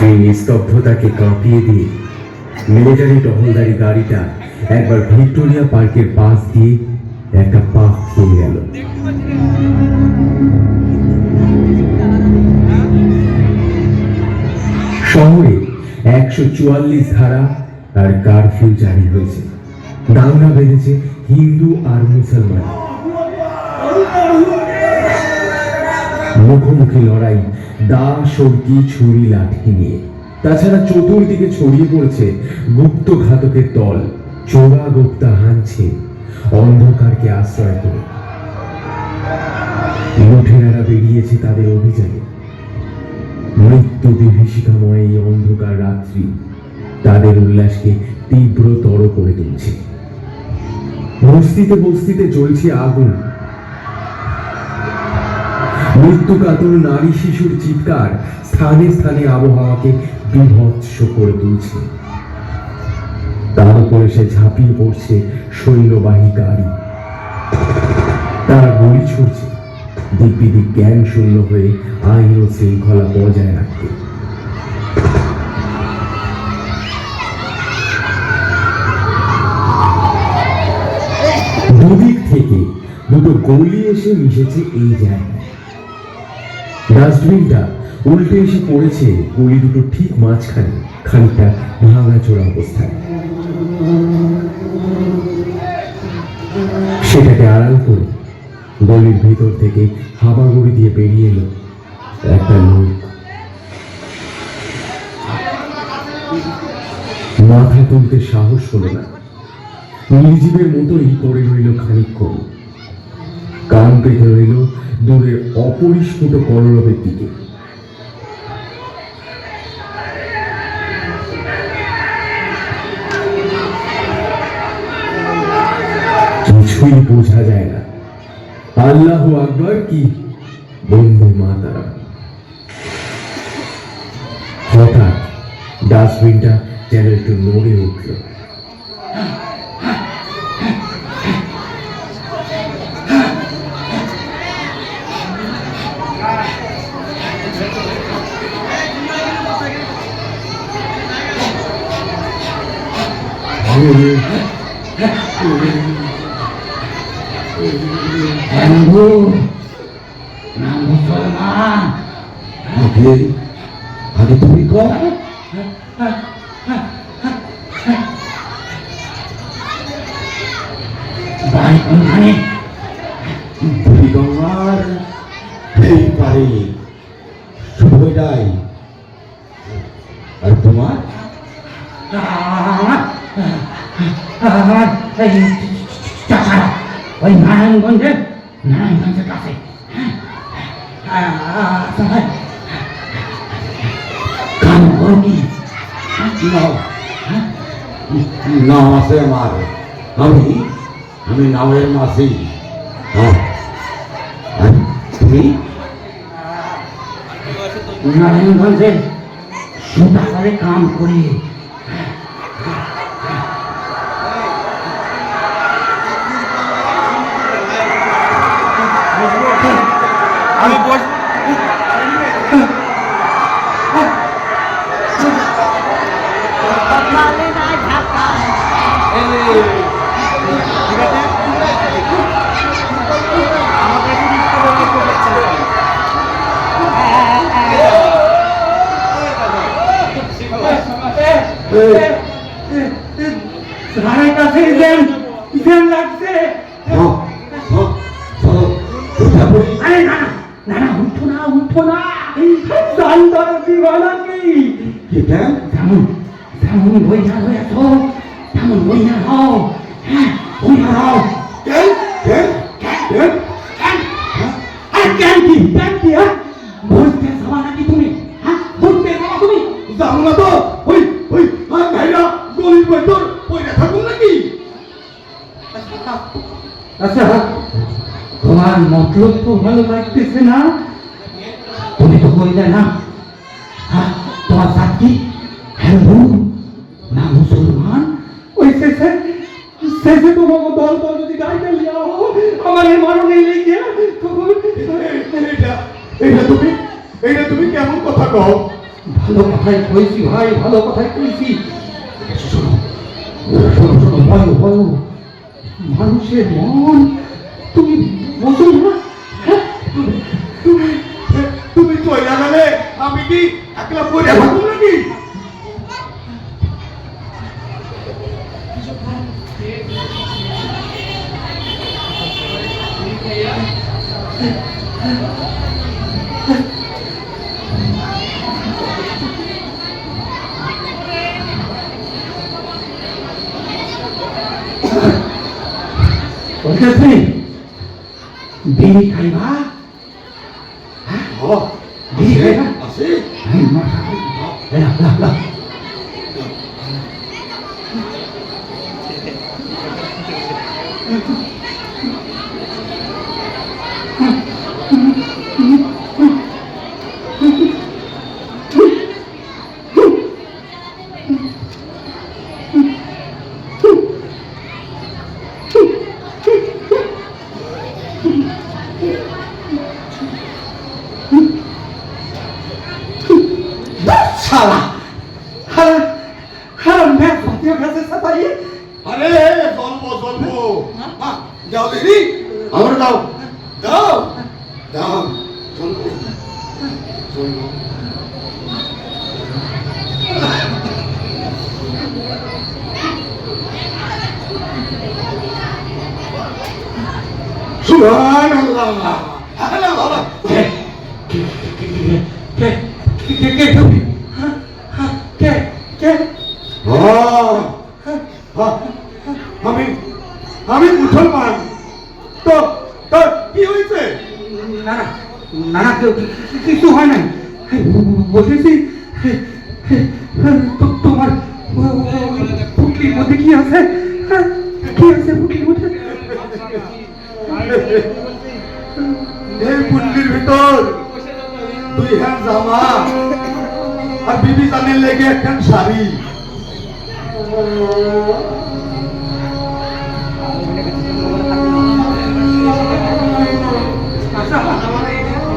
সেই নিস্তব্ধতাকে কাঁপিয়ে দিয়ে মিলিটারি টহলদারি গাড়িটা একবার ভিক্টোরিয়া পার্কের পাশ দিয়ে একটা পাক খেয়ে গেল। শহরে 144 ধারা আর কারফিউ জারি হয়েছে। দাঙ্গা বেঁধেছে হিন্দু আর মুসলমান। মুখোমুখি লড়াই, দা, সরকি, ছুরি, লাঠি নিয়ে। তাছাড়া চতুর্দিকে ছড়িয়ে পড়েছে গুপ্ত ঘাতকের দল। চোরা গুপ্তা হানছে অন্ধকারকে আশ্রয় করে। লুঠেরারা বেরিয়েছে তাদের অভিযানে। মৃত্যু বিভীষিকাময় এই অন্ধকার রাত্রি তাদের উল্লাসকে তীব্রতর করে তুলছে। বস্তিতে বস্তিতে জ্বলছে আগুন। মৃত্যু কাতর নারী শিশুর চিৎকার স্থানে স্থানে আবহাওয়াকে বিভৎস করে তুলছে। তার উপরে সে ঝাঁপিয়ে পড়ছে সৈন্যবাহী গাড়ি। তারা গুলি ছুড়ছে দিক জ্ঞান শূন্য হয়ে আইন ও শৃঙ্খলা বজায় রাখতে। দুদিক থেকে দুটো গলি এসে মিশেছে এই জায়গায়। ডাস্টবিনটা উল্টে এসে পড়েছে গলি দুটো ঠিক মাঝখানে, খানিকটা ভাঙাচোরা অবস্থায়। সেটাকে আড়াল করে গলির ভেতর থেকে হামাগুড়ি দিয়ে বেরিয়ে এলো একটা লোক। মাথা তুলতে সাহস হলো না। নির্জীবের মতোই পড়ে রইল খানিকক্ষণ। কান পেতে রইল দূরের অপরিস্ফুট কলরবের দিকে। কিছুই বোঝা যায় না। আল্লাহু আকবার কি বন্দে মাতারাম। হঠাৎ ডাস্টবিনটা যেন একটু নড়ে উঠল। হিন্দু না মুসলমান? আগে তুমি কর। ভাই কোনখানে? বুড়িগঙ্গার এই পারে শুভটাই। আর তোমার? ওই নারায়ণগঞ্জের কাছে। কাম করো কি? নাম আছে আমার। আমি নামের মাসি। তুমি? নারায়ণগঞ্জের সুতারে কাম করি। আমি বস লাগছে। আরে না না না, উঠো না জানতার দিবানা কি? তেমন বইয়া হয়েছ, তেমন বইয়া হও। হ্যাঁ বইয়া হও। কেন কি বলতে যাওয়া নাকি তুমি? হ্যাঁ বলতে যাওয়া তুমি? যাবো না তো। ওই ভাইরা গলির ভেতর পয়সা থাকুন নাকি? আচ্ছা তোমার মতলব তো ভালো লাগতেছে না। তুমি তো বললে না তোমার জাত কি? হিন্দু না মুসলমান? ওই শেষে তোমাকে দল যদি গাড়িটা লিয়াও আমার মারণে লেগে তখন এটা তুমি কেমন কথা কও? ভালো কথাই কইছি ভাই, ভালো কথাই কইছি। শোনো শোনো শোনো, বলো বলো, মানুষের মন তুমি বোঝো না? হ্যাঁ? তুমি তুমি চলে গেলে আমি কি একলা পড়ে থাকবো নাকি? বলতেছি বিড়ি খাইবা? ও বিড়ি খাইবা? আছে এই মশা, এই না, না, না। শালা হারা হারা ম্যাচ ভাতিয়ে গেছে সাতাই। আরে জন্ম জন্ম যাও দিদি আমার দাও দাও দাও জন্ম জন্ম সুবহানাল্লাহ আল্লাহ বাবা কে কে কে কে তুমি? কে কে? আমি আমি মুসলমান তো তো কি হয়েছে? না না না না, কিছু হয় নাই। বলতেছি তোমার পুটলির মধ্যে কি আছে? কি আছে পুটলির মধ্যে? এই পুটলির ভিতর দুই হ্যাঁ জামা আর বিবি জানের লেগে একখান শাড়ি।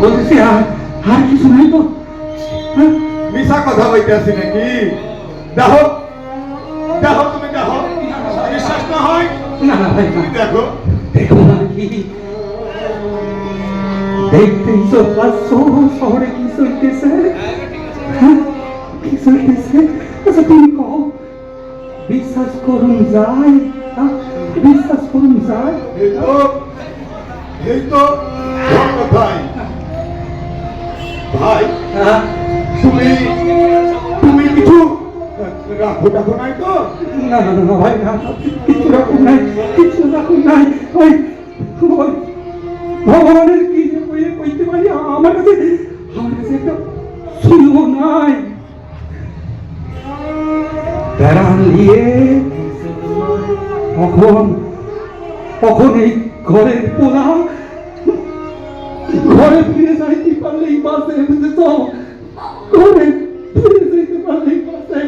বলতেছি আর কিছু নাই তো? মিশা কথা বলতেছি নাকি? দেখো দেখো তুমি দেখো, বিশ্বাস না হয় না না ভাই, তুমি দেখো। দেখো না কি দেখতেই তো পাচ্ছ শহরে কি চলতেছে। হ্যাঁ, কি চলতেছে? আচ্ছা তুমি কও, বিশ্বাস করুন যায়? বিশ্বাস করুন যায়? এই তো সব কথাই ভাই। তুমি তুমি কিছু রাখো টাখো নাই তো? না না না ভাই, না কিছু রাখুন নাই, কিছু রাখুন নাই। ওই ওই ভগবানের কি যে কইতে পারি, আমার কাছে একটা সুযোগ নাই। প্যারান দিয়ে কখন এই ঘরের পোলা ঘরে ফিরে যাইতে পারলেই বাসে তো, ঘরে ফিরে যাইতে পারলেই বাসে।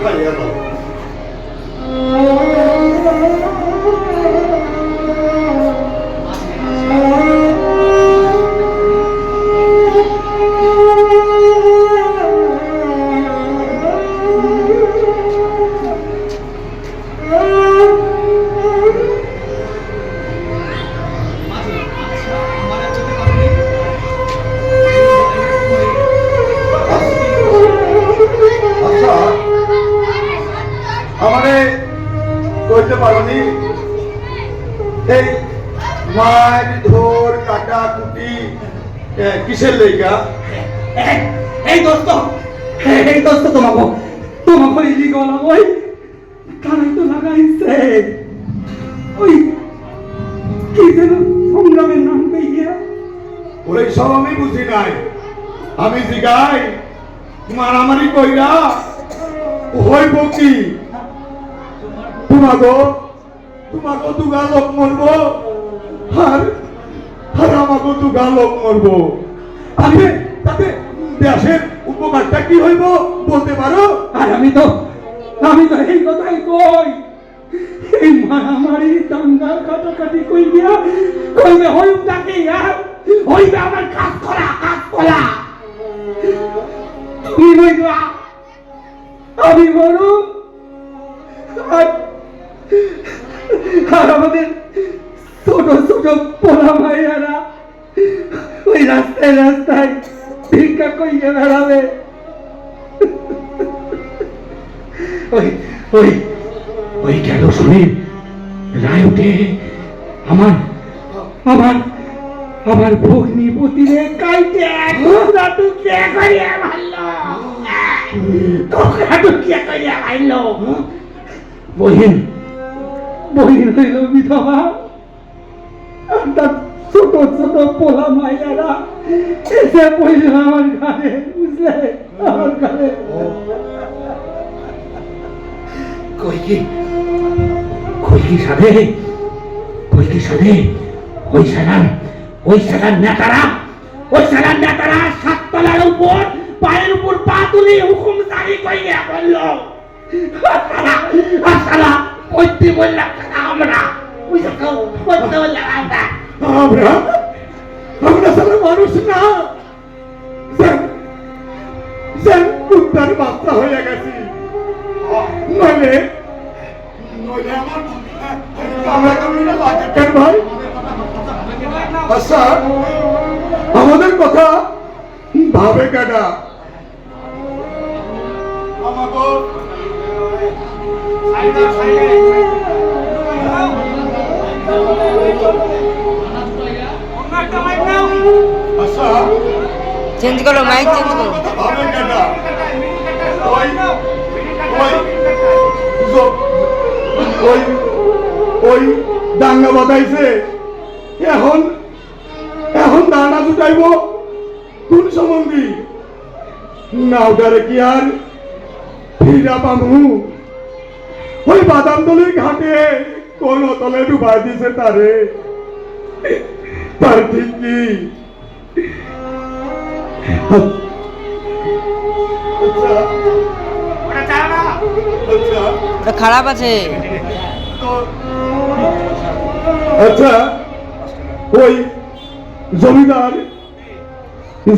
খাইয়া দাও। আমারে কইতে পারোনি এই মার ধর কাটা কুটি কিসের লেগা? এই দোস্ত তোমাকে ইলি গলা ওই কানাই তো লাগাইছে। ওই কি যেন সংগ্রামের নাম কইয়া। ওই সব আমি বুঝি নাই। আমি জিগাই মারামারি কইরা হইব কি? তোমাকে দুগা লোক মরবো আর আর আমাকে তো গালক মরবো। তাতে তাতে দেশের উপকারটা কি হইব বলতে পারো? আর আমি তো এই কথাই কই, এই মারামারি দাঙ্গা কাটাকাটি কইবে হইবটা কি? হইবে আমার কাজ করা। তুমি হইবা, আমি বড়, আর আমাদের ছোট ছোট পোলা ভাইয়ারা ওই রাস্তায় ভিক্ষা কইয়া বেড়াবে। ওই গেল শরীর রায়টে আমার ভগ্নি পতিরে কাইটে টুকরা করিয়া মারল। বহিন হইল বিধবা, আর তার ছোট ছোট পোলা মাইয়ারা এসে পড়ল আমার ঘরে, বুঝলে? আমার ঘরে কই কি সাধে ওই সালার নেতারা সাততলার উপর পায়ের উপর পা তুলে হুকুম জারি কইয়া বলল, সালা পড়তে বললাম আমরা, বুঝছো? পড়তে বললাম আমরা সারা মানুষ না, কুত্তার বাচ্চা হয়ে গেছি। নইলে আমার কামড়াকামড়িটা লাগে কেন ভাই? আচ্ছা, আমাদের কথা ভাবে কেডা? আচ্ছা, চেঞ্জ করো, মাইক চেঞ্জ করো। ভাবে কেডা? ওই দাঙ্গা বাঁধাইছে, এখন দানা জুটাইব কোন সম্বন্ধী? নাওটারে কি আর ফিরা পামু? ওই বাদাম তলের ঘাটে কোন তলে ডুবাই দিছে তারে, তার ঠিক কি? ওটা খারাপ আছে। আচ্ছা, ওই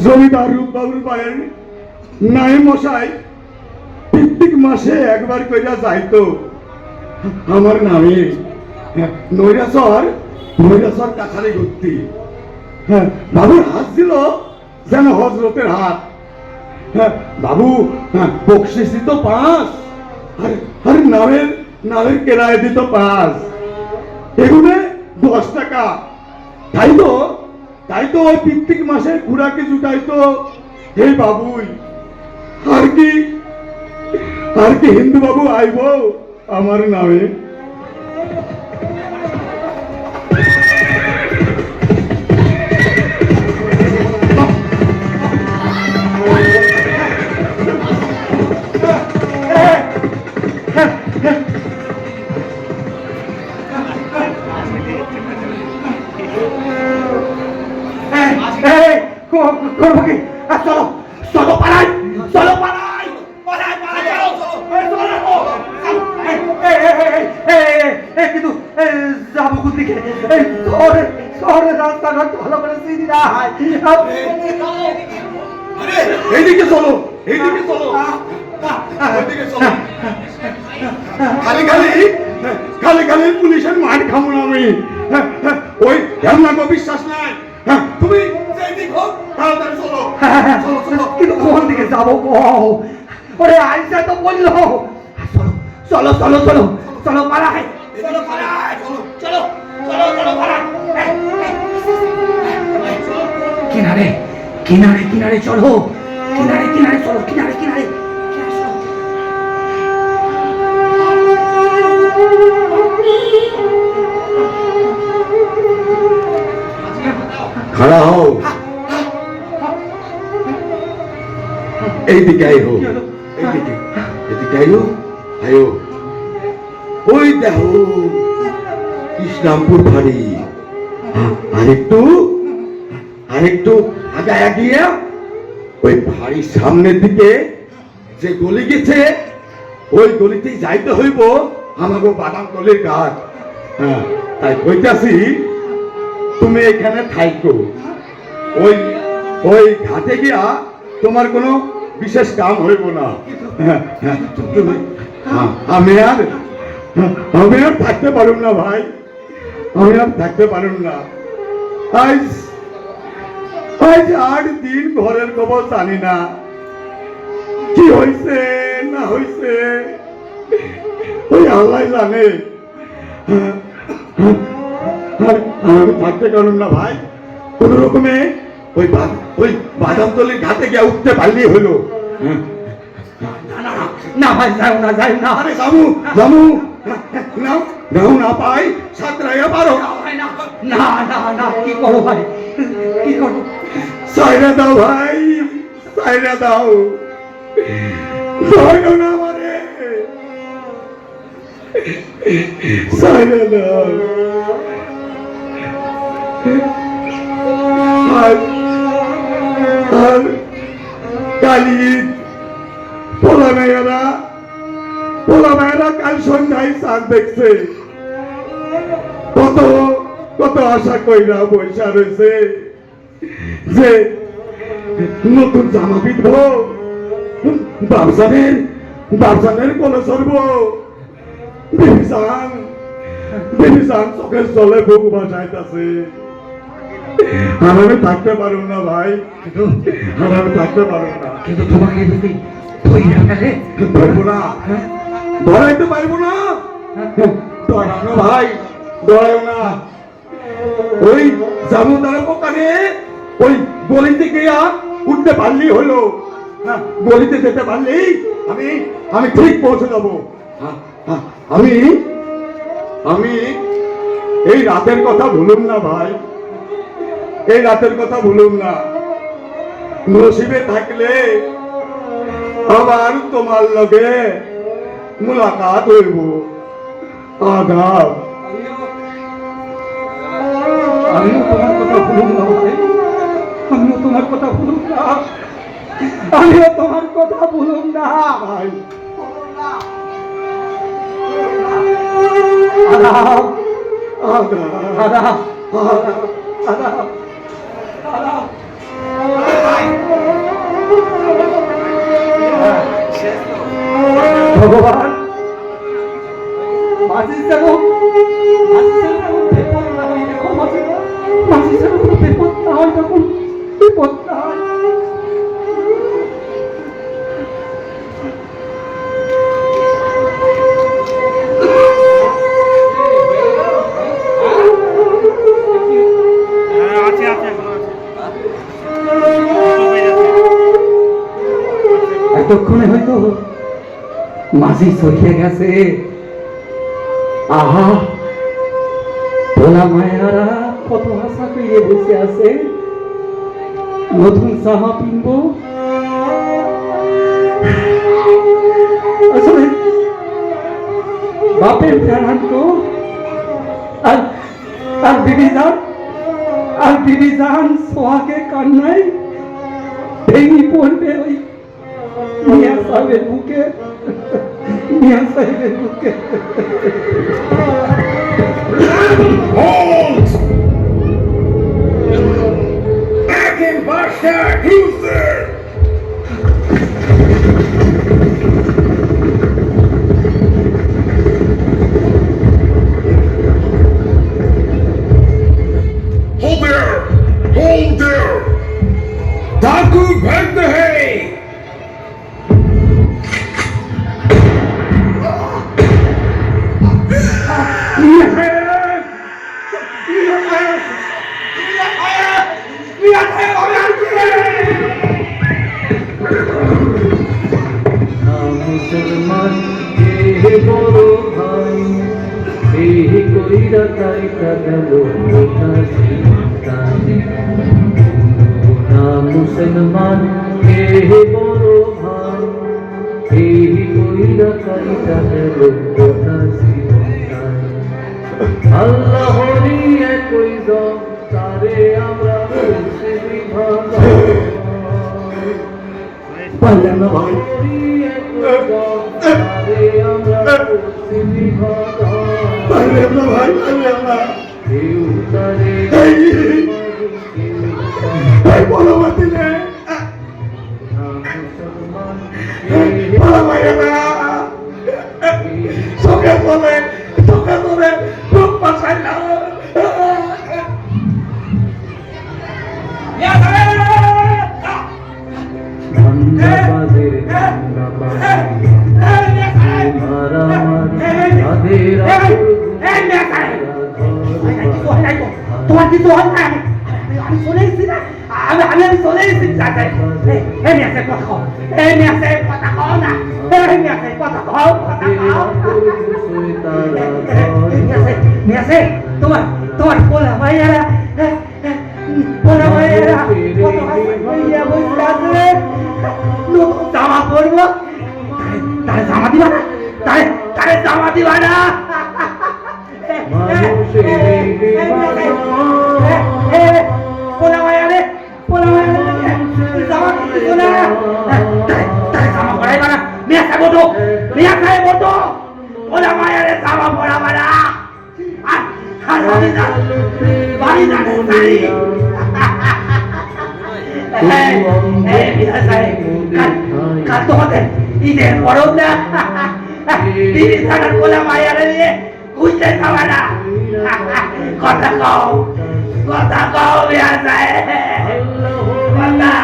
জমিদার রূপবাবুর পায়ের নাই মশাই প্রত্যেক মাসে একবার কইরা যাইতো আমার নামে নৈরাসর কাছারি ঘুরতি। হ্যাঁ, বাবুর হাত ছিল যেন হজরতের হাত। হ্যাঁ, বাবু বকশিস দিত 5, আর নামের কেরায় দিত 5, এগুলো 10 টাকা। তাই তো ওই প্রত্যেক মাসে ঘুরাকে জুটাইতো এই বাবুই। আর কি হিন্দু বাবু আইব আমার নামে? চলো পালাই। কিন্তু যাবো কোন দিকে? শহরের রাস্তাঘাট ভালো করে চিনি না। এইদিকে চলো। খালি পুলিশের মার খাবো না আমি। ওই আপনাকে বিশ্বাস নাই। তুমি যেদিক হোক তাড়াতাড়ি চলো। কিন্তু কোন দিকে যাবো? ওরে আইসা তো বললো চলো পালাই। কিনারে চলো, কিনারে। खड़ा हो, এইদিকে আইও, এদিকে আইও। ওই দেখো ইসলামপুর বাড়ি, আর একটু আর একটু আগায় গিয়ে ওই বাড়ির সামনের দিকে যে গলি গেছে ওই গলিতেই যাইতে হইব আমাকে বাদাম কলির ঘাট। হ্যাঁ, তাই কইতাছি তুমি এখানে থাইকো, ওই ওই ঘাটে গিয়া তোমার কোনো বিশেষ কাম হইব না। হ্যাঁ, হ্যাঁ, আমি আর থাকতে পারুম না ভাই, আমি আর থাকতে পারুম না। আজ 8 দিন ঘরের খবর জানি না, কি হয়েছে না হয়েছে ওই আল্লাহ জানে। আমি থাকতে পারুম না ভাই, কোন রকমে ওই বাদামতলির ঘাটে গিয়ে উঠতে পারলেই হলো। না ভাই, যাও না, যাও না। আরে জামু জামু নাও না পাই সাঁতরাইয়া পারো। না না না, কি করো ভাই, কি করো? সাইরা দাও ভাই, সাইরা দাও, সাইরা না আমারে, সাইরা দাও। আর কালি পোলা মেয়েরা কাল সন্ধ্যায় চাঁদ দেখছে, কত কত আশা কইরা বৈশা রয়েছে যে নতুন জামা পিঁধব, বাবসানের কোলে সরব। বিভীষণ চোখের জলে বুক ভাসাইতেছে। আমি থাকতে পারুম না ভাই, আমি থাকতে পারুম না। কিন্তু তোমাকে যদি ধইরা ফেলে, ধরবো না, ধরাইতে পারবো না। ধরানো ভাই, ধরাইও না। ওই জামুদারের ওখানে ওই গলিতে গিয়া উঠতে পারলেই হলো। গলিতে যেতে পারলেই আমি ঠিক পৌঁছে যাবো। আমি এই রাতের কথা ভুলুম না ভাই, এই রাতের কথা ভুলুম না। নসিবে থাকলে আবার তোমার লগে মুলাকাত হইব। আদাব। আমিও তোমার কথা ভুলুম না ভাই, আমিও তোমার কথা ভুলুম না, আমিও তোমার কথা ভুলুম না ভাই, আদাব আদাব, আদাব আদাব। আদাব আদাব। ভগবান, মাঝি যেন বিপদ না হয়, দেখো মাঝি যেন বিপদ না হয়, তখন বিপদ না হয়। এতক্ষণে হয়তো মাঝি সরিয়ে গেছে। আহা, ভোলা মায়েরা কত আশা পেয়ে বসে আছে, নতুন চাহা পিনব। আসলে বাপের ফেরান্ত আর বিবি যান সোহাগে কান্নায় ভেঙে পড়বে ওই মিয়া সাহেবের বুকে, মিয়া সাহেবের বুকে। Halt! Back in Bashar, who's there? Hold there! Hold there! Taku bhagte hai! মুসলমান হে বড় ভাই, এই কইরা তাইটা গেল না মুসলমান হে বড় ভাই, এই কইরা তাইটা গেল আল্লাহরই একই দম, তারে আমরা পারলাম না ভাই। পারলাম না ভাই, পারলাম না। এই বলো মাতিলে চোখে বলে খুব বাঁচাইলাম। ধন্যবাদের তোমার কিছু হয় না, আমি চলে এসেছি না, আমি চলে এসেছি। এই মেয়েছে কথা কও, এই মেয়েছে কথা কও না, এই মেয়েছে কথা কও, কথা কও। মেয়েছে তোমার পোলা ভাইয়ারা কত বসে আছে, জামা পরবো, তারে জামা দিবা না, তারে জামা দিবা না। পোলা ভাইয়ারে জামা দিচ্ছ না, তারে জামা পরাইবা না। মেয়ে সাহেব বটো পোলা ভাইয়ারে জামা পরাবা না। আর বাড়ি জানে সারি। কাল তোমাদের ঈদের পরব না, দিদি থাকার বলে মায়ারে নিয়ে ঘুরতে খাওয়া না। কথা কও বিয়া যায়, কথা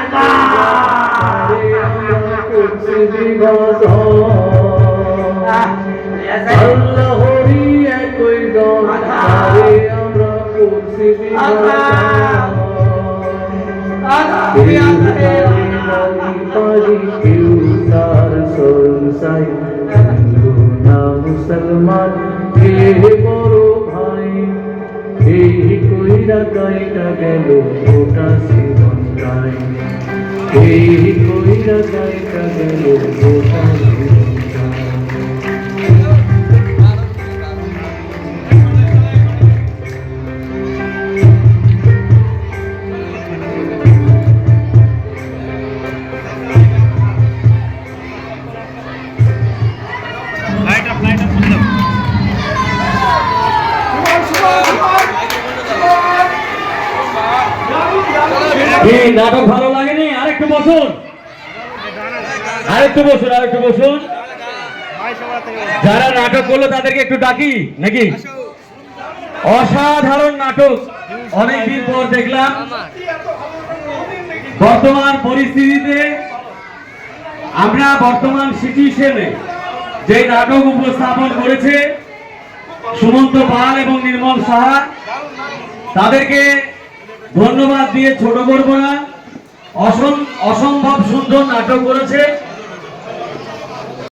মুসলমান হে বড় ভাই, এই কইরা গাইটা গেল গোটা জীবনটাই, এই কইরা গাইটা গেল গোটা জীবনটাই। এই নাটক ভালো লাগেনি? আরেকটু বসুন। যারা নাটক করলো তাদেরকে একটু ডাকি নাকি? অসাধারণ নাটক, অনেকদিন পর দেখলাম। বর্তমান পরিস্থিতিতে আমরা বর্তমান সিচুয়েশনে যে নাটক উপস্থাপন করেছে সুমন্ত পাল এবং নির্মল সাহা, তাদেরকে ধন্যবাদ দিয়ে ছোট করব না। অসম্ভব সুন্দর নাটক করেছে।